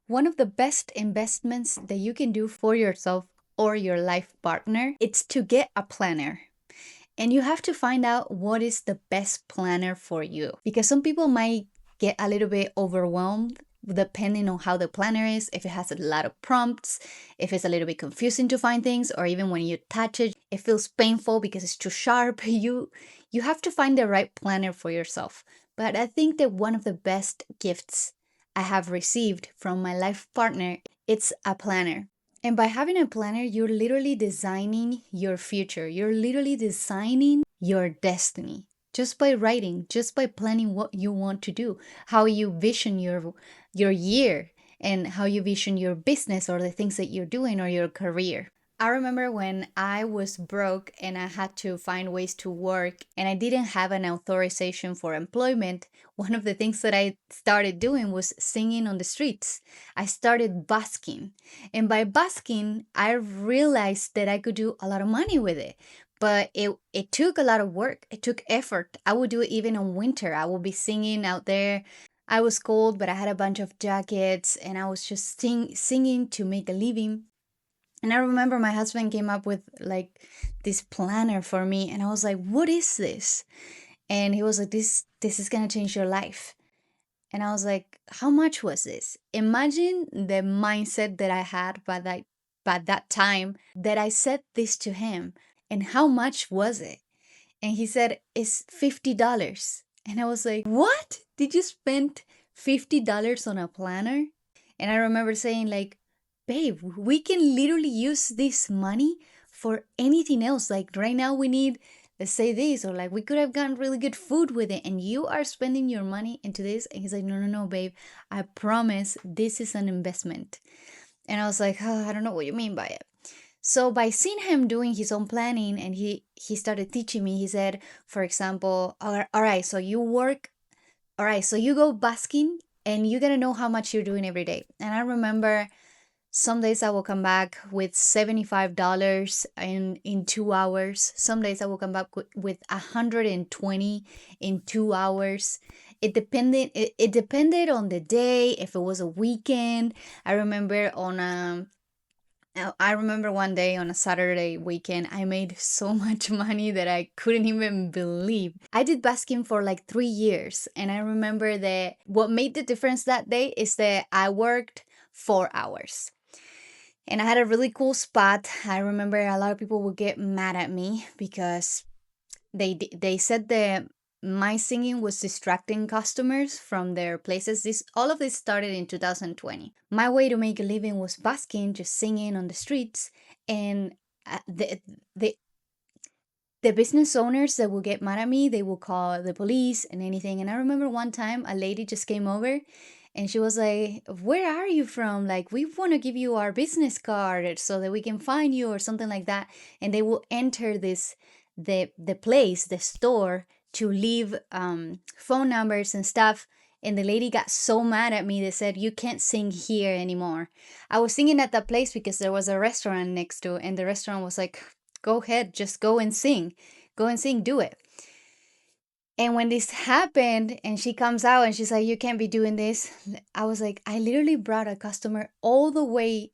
One of the best investments that you can do for yourself or your life partner, it's to get a planner. And you have to find out what is the best planner for you because some people might get a little bit overwhelmed depending on how the planner is, if it has a lot of prompts, if it's a little bit confusing to find things, or even when you touch it, it feels painful because it's too sharp. You have to find the right planner for yourself. But I think that one of the best gifts I have received from my life partner, it's a planner. And by having a planner, you're literally designing your future. You're literally designing your destiny just by writing, just by planning what you want to do, how you vision your year and how you vision your business or the things that you're doing or your career. I remember when I was broke and I had to find ways to work and I didn't have an authorization for employment. One of the things that I started doing was singing on the streets. I started busking. And by busking, I realized that I could do a lot of money with it. But it took a lot of work. It took effort. I would do it even in winter. I would be singing out there. I was cold, but I had a bunch of jackets and I was just singing to make a living. And I remember my husband came up with like this planner for me and I was like, "What is this?" And he was like, "This is going to change your life." And I was like, "How much was this?" Imagine the mindset that I had by that time that I said this to him. And how much was it? And he said, "It's $50." And I was like, "What? Did you spend $50 on a planner?" And I remember saying like, "Babe, we can literally use this money for anything else. Like right now we need, let's say this, or like we could have gotten really good food with it. And you are spending your money into this." And he's like, "No, no, no, babe. I promise this is an investment." And I was like, "Oh, I don't know what you mean by it." So by seeing him doing his own planning and he started teaching me, he said, for example, all right, so you work, all right, so you go basking and you gotta know how much you're doing every day. And I remember some days I will come back with $75 in 2 hours. Some days I will come back with 120 in 2 hours. It depended on the day, if it was a weekend. I remember on a I remember one day on a Saturday weekend, I made so much money that I couldn't even believe. I did basking for like 3 years, and I remember that what made the difference that day is that I worked 4 hours. And I had a really cool spot. I remember a lot of people would get mad at me because they said that my singing was distracting customers from their places. This all of this started in 2020. My way to make a living was busking, just singing on the streets, and the the business owners that will get mad at me, they will call the police and anything. And I remember one time a lady just came over and she was like, "Where are you from? Like, we want to give you our business card so that we can find you," or something like that. And they will enter the place, the store, to leave phone numbers and stuff. And the lady got so mad at me. They said, "You can't sing here anymore." I was singing at that place because there was a restaurant next to, and the restaurant was like, "Go ahead, just go and sing. Go and sing, do it." And when this happened and she comes out and she's like, "You can't be doing this," I was like, "I literally brought a customer all the way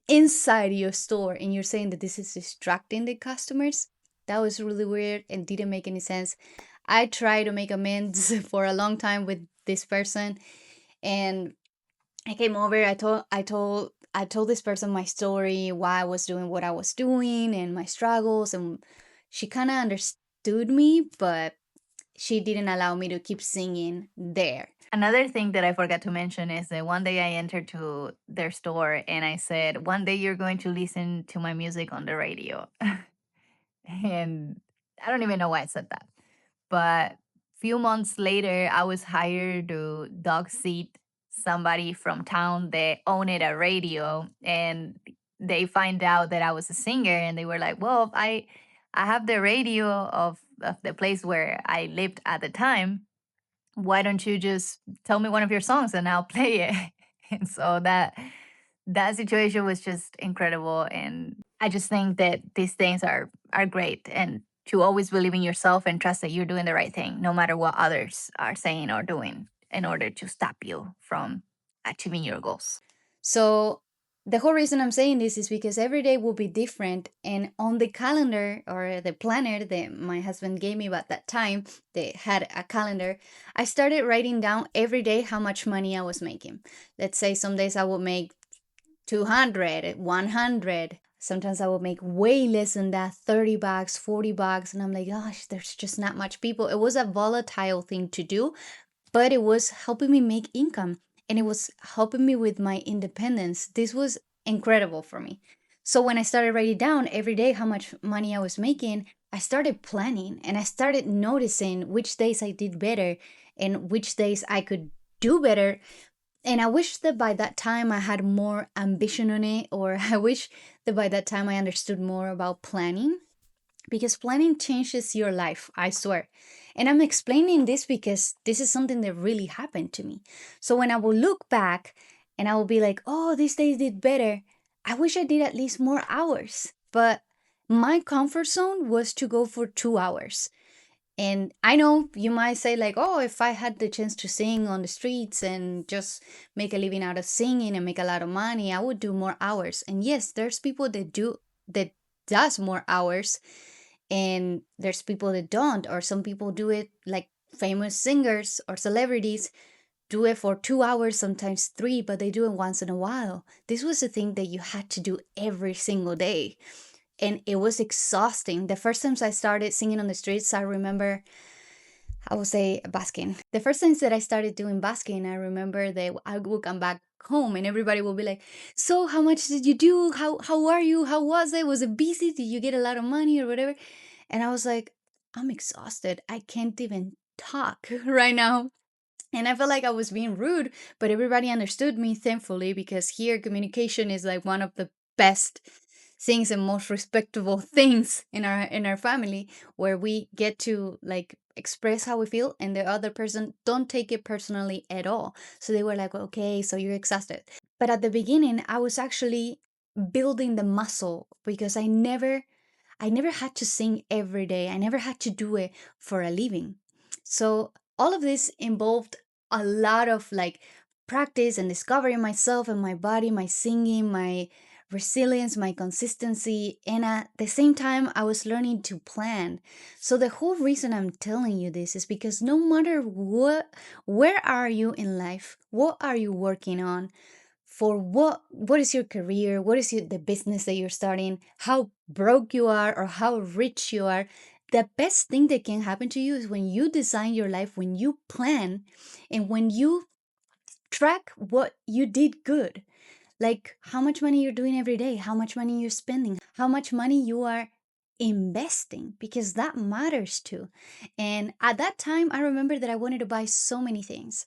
inside your store and you're saying that this is distracting the customers?" That was really weird and didn't make any sense. I tried to make amends for a long time with this person, and I came over. I told this person my story, why I was doing what I was doing, and my struggles, and she kind of understood me, but she didn't allow me to keep singing there. Another thing that I forgot to mention is that one day I entered to their store and I said, "One day you're going to listen to my music on the radio." And I don't even know why I said that. But few months later, I was hired to dog seat somebody from town that owned a radio, and they find out that I was a singer, and they were like, "Well, I have the radio of the place where I lived at the time. Why don't you just tell me one of your songs and I'll play it?" And so that situation was just incredible, and I just think that these things are great, and to always believe in yourself and trust that you're doing the right thing no matter what others are saying or doing in order to stop you from achieving your goals. So the whole reason I'm saying this is because every day will be different. And on the calendar or the planner that my husband gave me at that time, they had a calendar. I started writing down every day how much money I was making. Let's say some days I would make 200, 100. Sometimes I would make way less than that, 30 bucks, 40 bucks. And I'm like, gosh, there's just not much people. It was a volatile thing to do, but it was helping me make income and it was helping me with my independence. This was incredible for me. So when I started writing down every day how much money I was making, I started planning and I started noticing which days I did better and which days I could do better. And I wish that by that time I had more ambition on it, or I wish that by that time I understood more about planning, because planning changes your life, I swear. And I'm explaining this because this is something that really happened to me. So when I will look back and I will be like, oh, this day did better, I wish I did at least more hours. But my comfort zone was to go for 2 hours. And I know you might say, like, oh, if I had the chance to sing on the streets and just make a living out of singing and make a lot of money, I would do more hours. And yes, there's people that does more hours, and there's people that don't, or some people do it like famous singers or celebrities do it for 2 hours, sometimes three, but they do it once in a while. This was a thing that you had to do every single day. And it was exhausting. The first times I started singing on the streets, I remember, I would say basking. The first times that I started doing basking, I remember that I would come back home and everybody would be like, so how much did you do? How are you? How was it? Was it busy? Did you get a lot of money or whatever? And I was like, I'm exhausted. I can't even talk right now. And I felt like I was being rude, but everybody understood me, thankfully, because here communication is like one of the best things and most respectable things in our family, where we get to like express how we feel and the other person don't take it personally at all. So they were like, okay, so you're exhausted. But at the beginning, I was actually building the muscle because I never had to sing every day. I never had to do it for a living. So all of this involved a lot of like practice and discovering myself and my body, my singing, my resilience, my consistency. And at the same time, I was learning to plan. So the whole reason I'm telling you this is because no matter where are you in life, what are you working on, for what is your career, what is the business that you're starting, how broke you are or how rich you are, the best thing that can happen to you is when you design your life, when you plan, and when you track what you did good, like how much money you're doing every day, how much money you're spending, how much money you are investing, because that matters too. And at that time I remember that I wanted to buy so many things,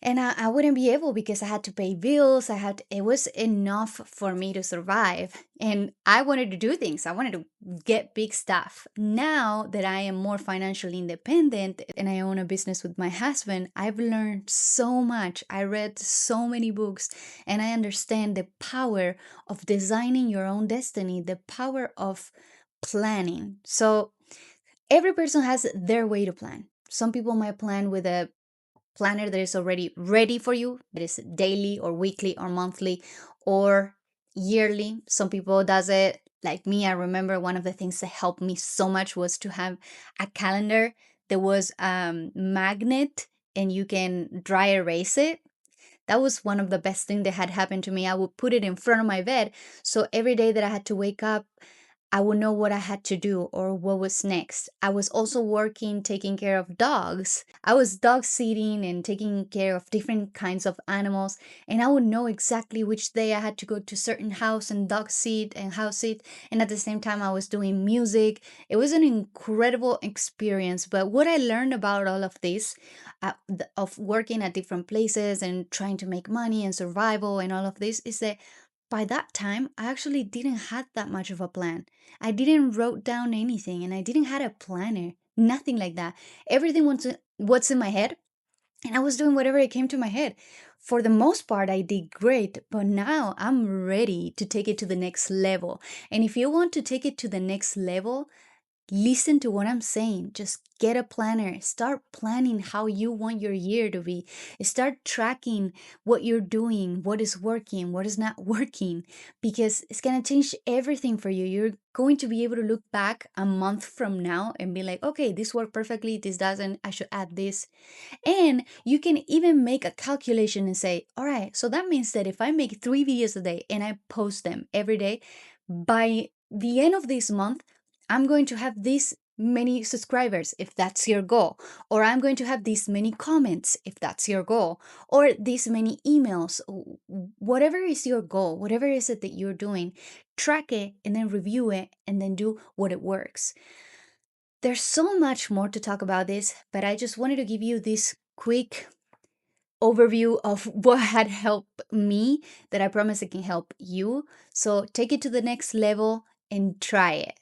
and I wouldn't be able because I had to pay bills. It was enough for me to survive. And I wanted to do things. I wanted to get big stuff. Now that I am more financially independent and I own a business with my husband, I've learned so much. I read so many books and I understand the power of designing your own destiny, the power of planning. So every person has their way to plan. Some people might plan with a planner that is already ready for you, that is daily or weekly or monthly or yearly. Some people does it like me. I remember one of the things that helped me so much was to have a calendar that was magnet and you can dry erase it. That was one of the best things that had happened to me. I would put it in front of my bed, so every day that I had to wake up, I would know what I had to do or what was next. I was also working taking care of dogs. I was dog sitting and taking care of different kinds of animals, and I would know exactly which day I had to go to certain house and dog sit and house sit. And at the same time, I was doing music. It was an incredible experience. But what I learned about all of this, of working at different places and trying to make money and survival and all of this, is that by that time I actually didn't have that much of a plan. I didn't wrote down anything and I didn't had a planner, nothing like that. Everything was what's in my head, and I was doing whatever it came to my head. For the most part I did great, but now I'm ready to take it to the next level. And if you want to take it to the next level, listen to what I'm saying. Just get a planner. Start planning how you want your year to be. Start tracking what you're doing, what is working, what is not working, because it's going to change everything for you. You're going to be able to look back a month from now and be like, okay, this worked perfectly, this doesn't, I should add this. And you can even make a calculation and say, all right, so that means that if I make 3 videos a day and I post them every day, by the end of this month, I'm going to have this many subscribers if that's your goal, or I'm going to have this many comments if that's your goal, or this many emails. Whatever is your goal, whatever is it that you're doing, track it and then review it and then do what it works. There's so much more to talk about this, but I just wanted to give you this quick overview of what had helped me that I promise it can help you. So take it to the next level and try it.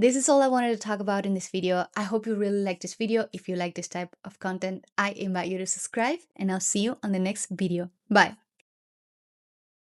This is all I wanted to talk about in this video. I hope you really like this video. If you like this type of content, I invite you to subscribe and I'll see you on the next video. Bye.